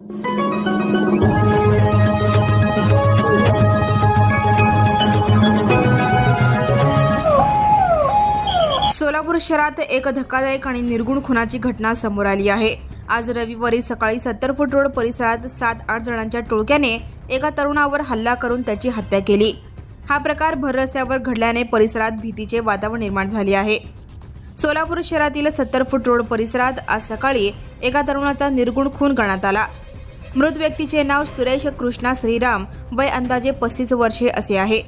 सोलापूर शहरात एक धक्कादायक आणि निर्गुण खुनाची घटना समोर आली आहे। आज रविवारी सकाळी 70 फूट रोड परिसरात 7-8 जणांच्या टोळक्याने एका तरुणावर हल्ला करून त्याची हत्या केली। हा प्रकार भर रस्त्यावर घडल्याने परिसरात भीतीचे वातावरण निर्माण झाले आहे। सोलापूर शहरातील 70 फूट रोड परिसरात आज सकाळी एका तरुणाचा निर्गुण खून करण्यात आला। मृत व्यक्तीचे नाव सुरेश कृष्णा श्रीराम, वय अंदाजे 35 वर्षे असे आहे।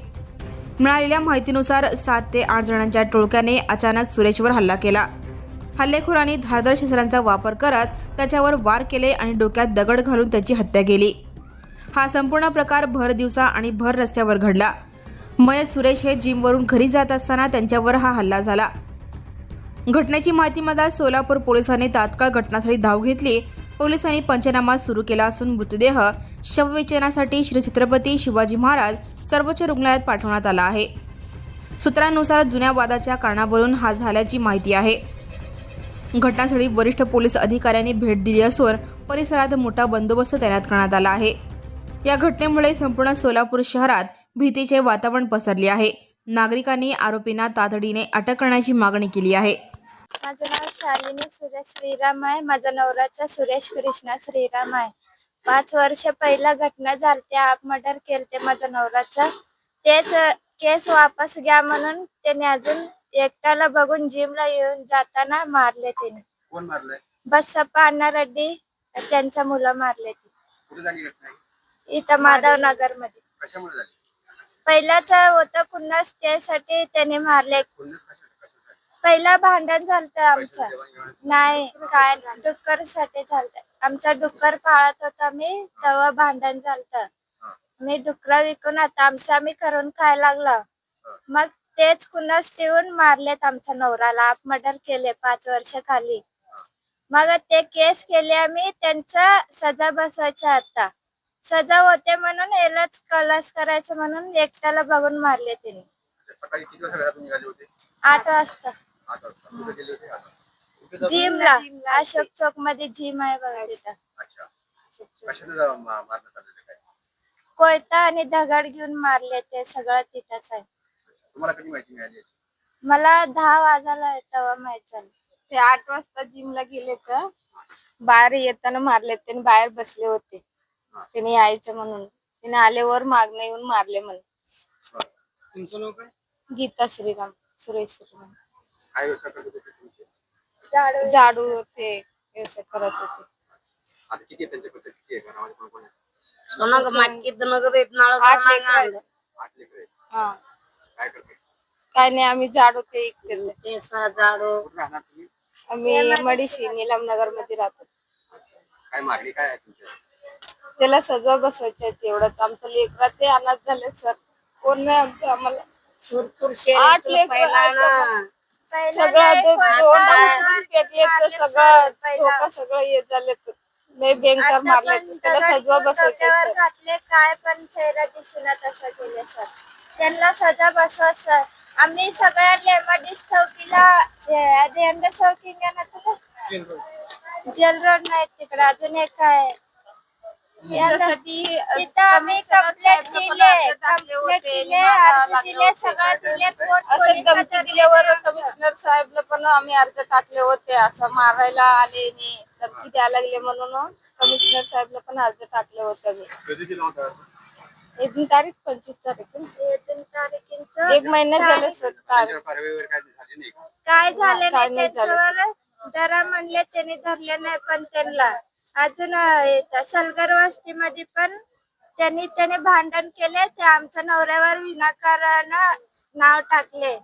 मिळालेल्या माहितीनुसार 7 ते 8 जणांच्या टोळक्याने अचानक सुरेशवर हल्ला केला। हल्लेखोरांनी धारदार शस्त्रांचा वापर करत त्याच्यावर वार केले आणि डोक्यात दगड घालून त्याची हत्या केली। हा संपूर्ण प्रकार भर दिवसा आणि भर रस्त्यावर घडला। मयत सुरेश हे जिमवरून घरी जात असताना त्यांच्यावर हा हल्ला झाला। घटनेची माहिती मिळताच सोलापूर पोलिसांनी तात्काळ घटनास्थळी धाव घेतली। पोलिसांनी पंचनामा सुरू केला असून मृतदेह शवविच्छेदनासाठी श्री छत्रपती शिवाजी महाराज सर्वोच्च रुग्णालयात पाठवण्यात आला आहे। सूत्रांनुसार जुन्या वादाच्या कारणावरून हा झाल्याची माहिती आहे। घटनास्थळी वरिष्ठ पोलीस अधिकाऱ्यांनी भेट दिली असून परिसरात मोठा बंदोबस्त तैनात करण्यात आला आहे। या घटनेमुळे संपूर्ण सोलापूर शहरात भीतीचे वातावरण पसरले आहे। नागरिकांनी आरोपींना तातडीने अटक करण्याची मागणी केली आहे। माझं नाव शालिनी सुरेश श्रीराम आहे। माझा नवराचा सुरेश कृष्णा श्रीराम आहे। 5 वर्ष पहिला घटना झालते, आप मर्डर केलते माझा नवराचा। तेच केस वापस घ्या म्हणून त्याने अजून एकट्याला बघून जिमला येऊन जाताना मारले। त्याने कोण मारलंय? बसप्पा अण्णा रेड्डी त्यांच्या मुलं मारले ते। कुठे झाली घटना? इथं माधव नगर मध्ये। कशामुळे झाली? पहिलाच होतं कुन्नस, त्यासाठी त्याने मारले। पहिला भांडण झालतं आमचं, नाही काय डुक्कर साठी झालतं। आमचा डुक्कर पाळत होता मी, तेव्हा भांडण झालतं। मी डुक्कर विकून आता आम्ही करून खायला लागलो। मग तेच कुणास ठेवून मारलेत आमच्या नवऱ्याला, आप मर्डर केले 5 वर्ष खाली। मग ते केस केले आम्ही, त्यांचा सजा बसवायचा आता। सजा होते म्हणून यालाच कलास करायचं म्हणून एकट्याला बघून मारले त्यांनी। सकाळी किती वाजता घरातून निघाले होते? 8 वाजता 8 वाजता कुठे गेले होते? आता जिमला, अशोक चौक मध्ये जिम आहे बघा तिथं। अच्छा, कशाने मारण्यात आलेलं काय? कोयता आणि दगड घेऊन मारले, ते सगळं तिथंच आहे। तुम्हाला कधी माहिती मिळाली? मला 10 वाजायला तेव्हा माहित झालं। ते 8 वाजता जिमला गेले तर बाहेर येताना मारले। त्यांनी बाहेर बसले होते, त्यांनी यायचं म्हणून त्याने आल्यावर मागणं येऊन मारले म्हणून। तुमचं नाव काय? गीता श्रीराम, सुरेश श्रीराम। काय व्यवसाय करत होते तुमचे? झाडू होते, व्यवसाय करत होते। आता किती आहे त्यांच्याकडे? किती आहे घरामध्ये? कोण कोण आहे? 8 लेकरं आहेत। 8 लेकरं आहेत. हा, काय करते? काय नाही, आम्ही झाडू ते झाडू। कुठे राहणार तुम्ही? आम्ही मडीशी नीलमनगर मध्ये राहतो। काय मागणी काय आहे तुमच्या? त्याला सजवा बसवायचं आहे, तेवढंच। आमचं लेकरा ते अनाथ झाले सर, कोण नाही आमचं। आम्हाला 8 लेकरं, सगळं सगळं सगळं येत झाले, लय भयंकर मारले। त्याला सजवा बसवायचं सर। घातले काय पण चेहरा दिसून तसं केले सर, त्यांना सजा बसवा सर। आम्ही सगळ्या लेमडीस चौकीला देंद्र चौकी ना तुला जेल रोड नाही तिकडे अजून एक आहे, तिथं आम्ही कंप्लेंट दिले, अर्ज दिले, सगळं दिले। असं धमकी दिल्यावर कमिशनर साहेबला पण आम्ही अर्ज टाकले होते, असं मारायला आले नाही, धमकी द्यायला लागले म्हणून कमिशनर साहेबला पण अर्ज टाकले होते आम्ही। कधी दिला होता? 1 तारीख 25 तारीख 1 महिना झाले सर। कारवाई वगैरे काय झाली नाही? काय झाले काय नाही नाही झालं त्यांच्यावर, डरा म्हणले त्यांनी धरले नाही। पण त्यांना अजून सलगर वस्तीमध्ये पण त्याने भांडण केले, ते आमच्या नवऱ्यावर विनाकारण नाव टाकले।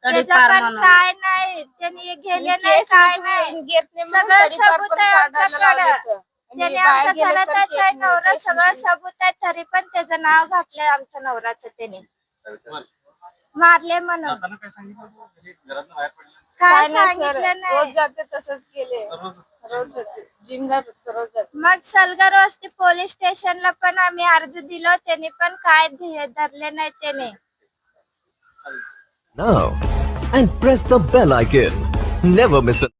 त्याचं पण काय नाही, त्यांनी गेले नाही, काय नाही, सगळं सबूत आहे आमच्याकडं। त्याने आमच्या घरातच आहे नवरा, सगळं सबूत आहे, तरी पण त्याचं नाव घातलंय आमच्या नवऱ्याचं। त्याने मारले म्हणून काय सांगितलं नाही। रोज जाते तसंच केले, रोज जाते जिमला, रोज जाते। मग सलगर वस्ती पोलीस स्टेशनला पण आम्ही अर्ज दिलो, त्यांनी पण काय धरले नाही त्याने। Now and press the bell icon. Never miss a